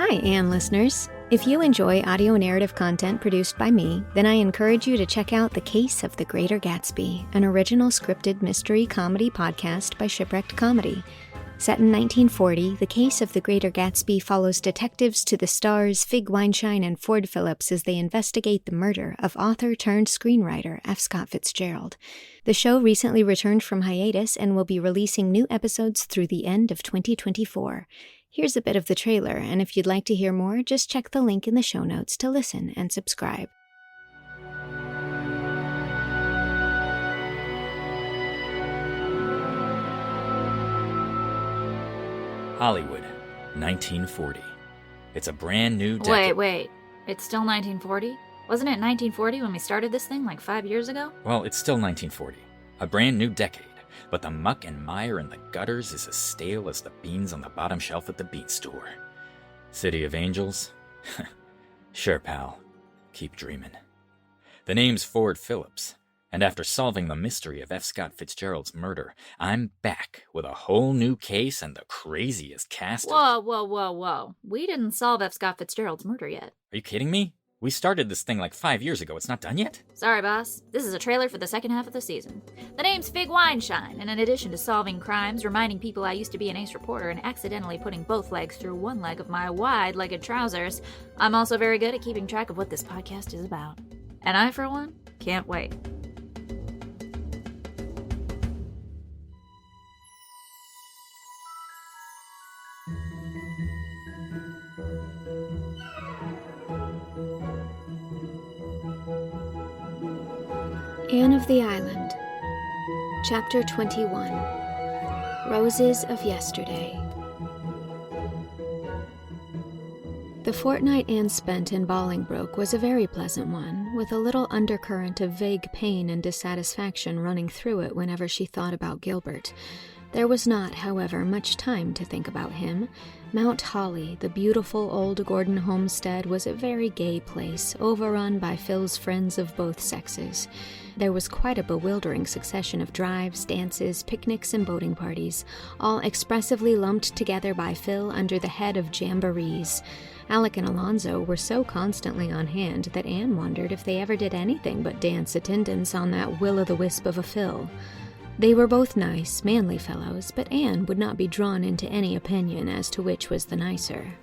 Hi, Anne listeners. If you enjoy audio narrative content produced by me, then I encourage you to check out The Case of the Greater Gatsby, an original scripted mystery comedy podcast by Shipwrecked Comedy. Set in 1940, The Case of the Greater Gatsby follows detectives to the stars Fig Weinstein and Ford Phillips as they investigate the murder of author-turned-screenwriter F. Scott Fitzgerald. The show recently returned from hiatus and will be releasing new episodes through the end of 2024. Here's a bit of the trailer, and if you'd like to hear more, just check the link in the show notes to listen and subscribe. Hollywood, 1940. It's a brand new decade. Wait. It's still 1940? Wasn't it 1940 when we started this thing like 5 years ago? Well, it's still 1940. A brand new decade. But the muck and mire in the gutters is as stale as the beans on the bottom shelf at the bean store. City of Angels? Sure, pal. Keep dreaming. The name's Ford Phillips, and after solving the mystery of F. Scott Fitzgerald's murder, I'm back with a whole new case and the craziest cast of... Whoa. We didn't solve F. Scott Fitzgerald's murder yet. Are you kidding me? We started this thing like 5 years ago. It's not done yet? Sorry, boss. This is a trailer for the second half of the season. The name's Fig Weinstein, and in addition to solving crimes, reminding people I used to be an ace reporter, and accidentally putting both legs through one leg of my wide-legged trousers, I'm also very good at keeping track of what this podcast is about. And I, for one, can't wait. Anne of the Island, Chapter 21, Roses of Yesterday. The fortnight Anne spent in Bolingbroke was a very pleasant one, with a little undercurrent of vague pain and dissatisfaction running through it whenever she thought about Gilbert. There was not, however, much time to think about him. Mount Holly, the beautiful old Gordon homestead, was a very gay place, overrun by Phil's friends of both sexes. There was quite a bewildering succession of drives, dances, picnics, and boating parties, all expressively lumped together by Phil under the head of jamborees. Alec and Alonzo were so constantly on hand that Anne wondered if they ever did anything but dance attendance on that will-o'-the-wisp of a Phil. They were both nice, manly fellows, but Anne would not be drawn into any opinion as to which was the nicer.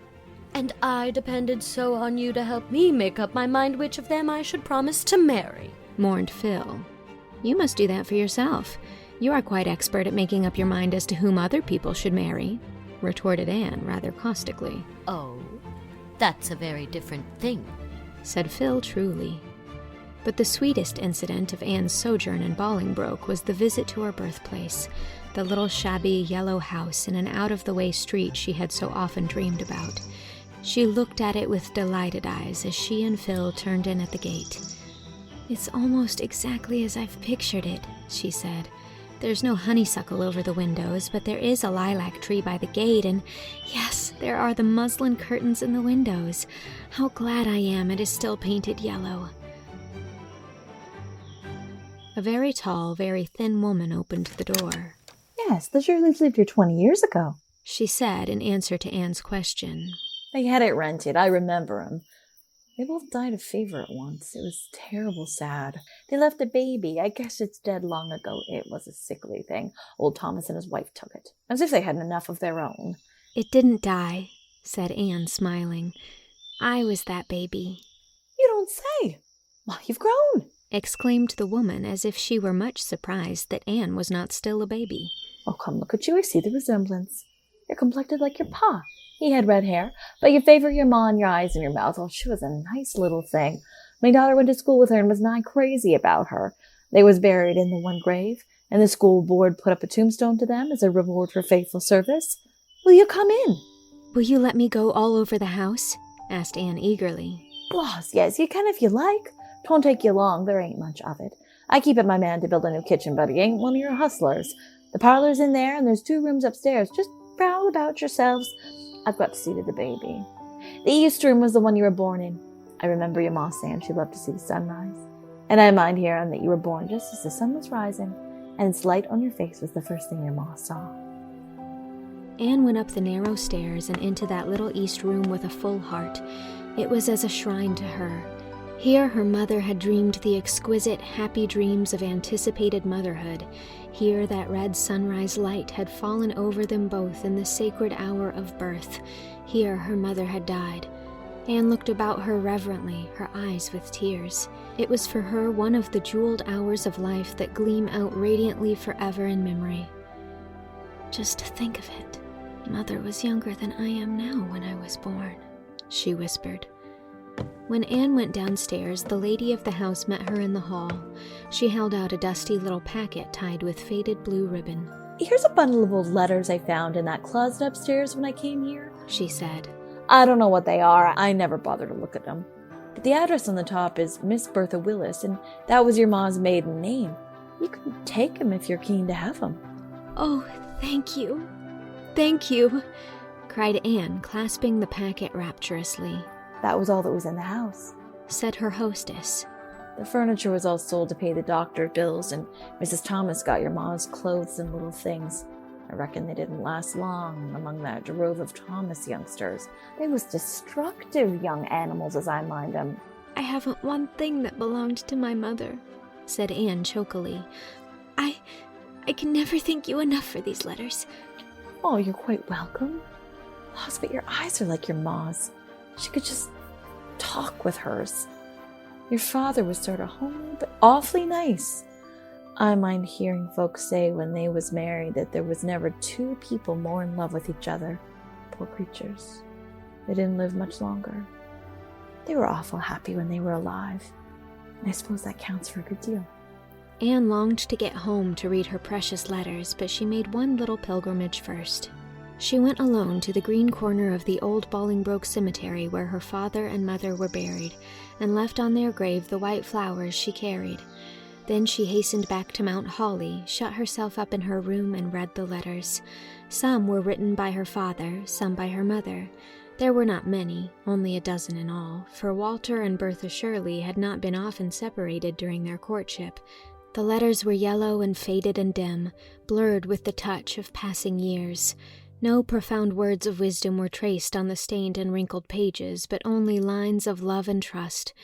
And I depended so on you to help me make up my mind which of them I should promise to marry, mourned Phil. You must do that for yourself. You are quite expert at making up your mind as to whom other people should marry, retorted Anne rather caustically. Oh, that's a very different thing, said Phil truly. But the sweetest incident of Anne's sojourn in Bolingbroke was the visit to her birthplace, the little shabby yellow house in an out-of-the-way street she had so often dreamed about. She looked at it with delighted eyes as she and Phil turned in at the gate. "It's almost exactly as I've pictured it," she said. "There's no honeysuckle over the windows, but there is a lilac tree by the gate, and yes, there are the muslin curtains in the windows. How glad I am it is still painted yellow." A very tall, very thin woman opened the door. "Yes, the Shirleys lived here 20 years ago," she said in answer to Anne's question. "They had it rented. I remember 'em. They both died of fever at once. It was terrible sad. They left a baby. I guess it's dead long ago. It was a sickly thing. Old Thomas and his wife took it, as if they hadn't enough of their own." "It didn't die," said Anne, smiling. "I was that baby." "You don't say! Why, you've grown!" exclaimed the woman, as if she were much surprised that Anne was not still a baby. "Oh, come look at you. I see the resemblance. You're complected like your pa. He had red hair, but you favor your ma in your eyes and your mouth. Oh, she was a nice little thing. My daughter went to school with her and was nigh crazy about her. They was buried in the one grave, and the school board put up a tombstone to them as a reward for faithful service. Will you come in?" "Will you let me go all over the house?" asked Anne eagerly. "Laws, yes, you can if you like. 'Twon't take you long. There ain't much of it. I keep it my man to build a new kitchen, but he ain't one of your hustlers. The parlor's in there, and there's 2 rooms upstairs. Just prowl about yourselves. I've got to see to the baby. The east room was the one you were born in. I remember your ma saying she loved to see the sunrise. And I mind hearing that you were born just as the sun was rising, and its light on your face was the first thing your ma saw." Anne went up the narrow stairs and into that little east room with a full heart. It was as a shrine to her. Here her mother had dreamed the exquisite, happy dreams of anticipated motherhood. Here that red sunrise light had fallen over them both in the sacred hour of birth. Here her mother had died. Anne looked about her reverently, her eyes with tears. It was for her one of the jeweled hours of life that gleam out radiantly forever in memory. "Just to think of it, Mother was younger than I am now when I was born," she whispered. When Anne went downstairs, the lady of the house met her in the hall. She held out a dusty little packet tied with faded blue ribbon. "Here's a bundle of old letters I found in that closet upstairs when I came here," she said. "I don't know what they are. I never bother to look at them. But the address on the top is Miss Bertha Willis, and that was your ma's maiden name. You can take 'em if you're keen to have 'em." "Oh, thank you. Thank you," cried Anne, clasping the packet rapturously. "That was all that was in the house," said her hostess. "The furniture was all sold to pay the doctor bills, and Mrs. Thomas got your ma's clothes and little things. I reckon they didn't last long among that drove of Thomas youngsters. They was destructive young animals, as I mind 'em." "I haven't one thing that belonged to my mother," said Anne chokily. I can never thank you enough for these letters." "Oh, you're quite welcome. Laws, but your eyes are like your ma's. She could just talk with hers. Your father was sort of homely, but awfully nice. I mind hearing folks say when they was married that there was never two people more in love with each other. Poor creatures. They didn't live much longer. They were awful happy when they were alive. And I suppose that counts for a good deal." Anne longed to get home to read her precious letters, but she made one little pilgrimage first. She went alone to the green corner of the old Bolingbroke cemetery where her father and mother were buried, and left on their grave the white flowers she carried. Then she hastened back to Mount Holly, shut herself up in her room, and read the letters. Some were written by her father, some by her mother. There were not many, only a dozen in all, for Walter and Bertha Shirley had not been often separated during their courtship. The letters were yellow and faded and dim, blurred with the touch of passing years. No profound words of wisdom were traced on the stained and wrinkled pages, but only lines of love and trust.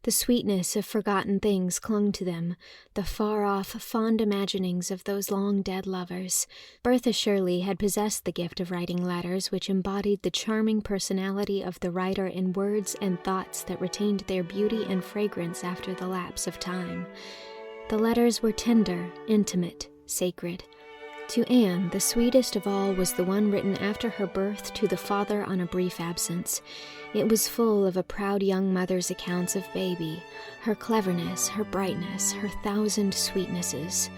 The sweetness of forgotten things clung to them, the far-off, fond imaginings of those long-dead lovers. Bertha Shirley had possessed the gift of writing letters which embodied the charming personality of the writer in words and thoughts that retained their beauty and fragrance after the lapse of time. The letters were tender, intimate, sacred. To Anne, the sweetest of all was the one written after her birth to the father on a brief absence. It was full of a proud young mother's accounts of baby, her cleverness, her brightness, her thousand sweetnesses.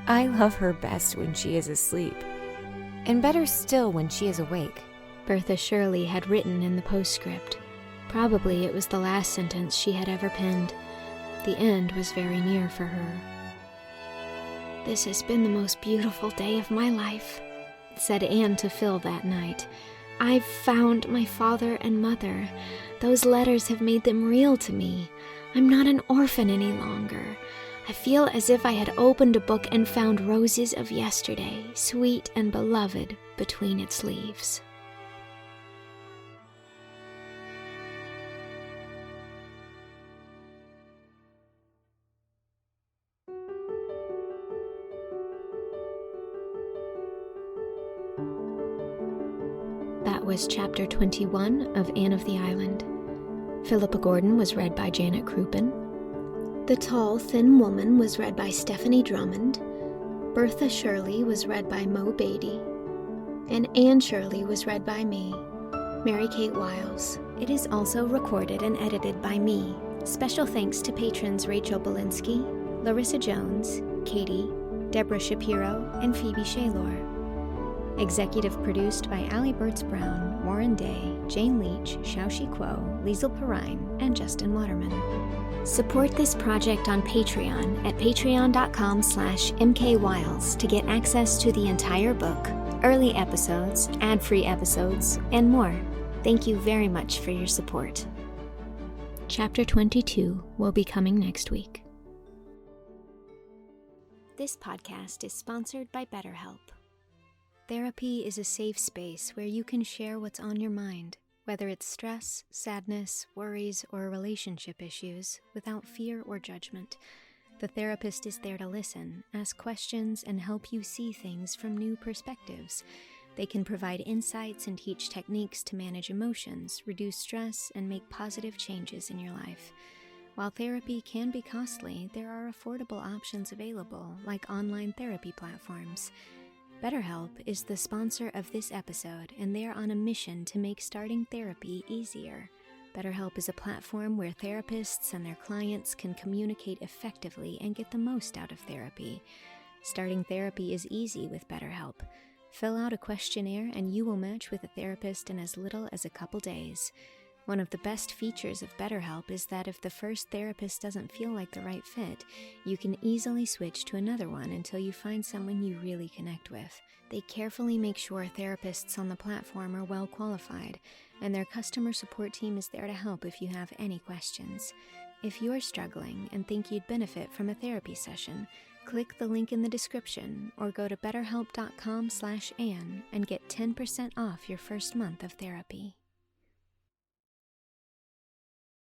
"I love her best when she is asleep, and better still when she is awake," Bertha Shirley had written in the postscript. Probably it was the last sentence she had ever penned. The end was very near for her. "This has been the most beautiful day of my life," said Anne to Phil that night. "I've found my father and mother. Those letters have made them real to me. I'm not an orphan any longer. I feel as if I had opened a book and found roses of yesterday, sweet and beloved, between its leaves." That was Chapter 21 of Anne of the Island. Philippa Gordon was read by Janet Krupin. The Tall, Thin Woman was read by Stefanie Drummond. Bertha Shirley was read by Mo Beatty. And Anne Shirley was read by me, Mary Kate Wiles. It is also recorded and edited by me. Special thanks to patrons Rachel Belinsky, Larissa Jones, Katie, Deborah Shapiro, and Phoebe Shaylor. Executive produced by Allie Bertz-Brown, Warren Day, Jane Leach, Shao Kuo, Lisel Perrine, and Justin Waterman. Support this project on Patreon at patreon.com/mkwiles to get access to the entire book, early episodes, ad-free episodes, and more. Thank you very much for your support. Chapter 22 will be coming next week. This podcast is sponsored by BetterHelp. Therapy is a safe space where you can share what's on your mind, whether it's stress, sadness, worries, or relationship issues, without fear or judgment. The therapist is there to listen, ask questions, and help you see things from new perspectives. They can provide insights and teach techniques to manage emotions, reduce stress, and make positive changes in your life. While therapy can be costly, there are affordable options available, like online therapy platforms. BetterHelp is the sponsor of this episode, and they are on a mission to make starting therapy easier. BetterHelp is a platform where therapists and their clients can communicate effectively and get the most out of therapy. Starting therapy is easy with BetterHelp. Fill out a questionnaire and you will match with a therapist in as little as a couple days. One of the best features of BetterHelp is that if the first therapist doesn't feel like the right fit, you can easily switch to another one until you find someone you really connect with. They carefully make sure therapists on the platform are well qualified, and their customer support team is there to help if you have any questions. If you're struggling and think you'd benefit from a therapy session, click the link in the description or go to betterhelp.com/Anne and get 10% off your first month of therapy.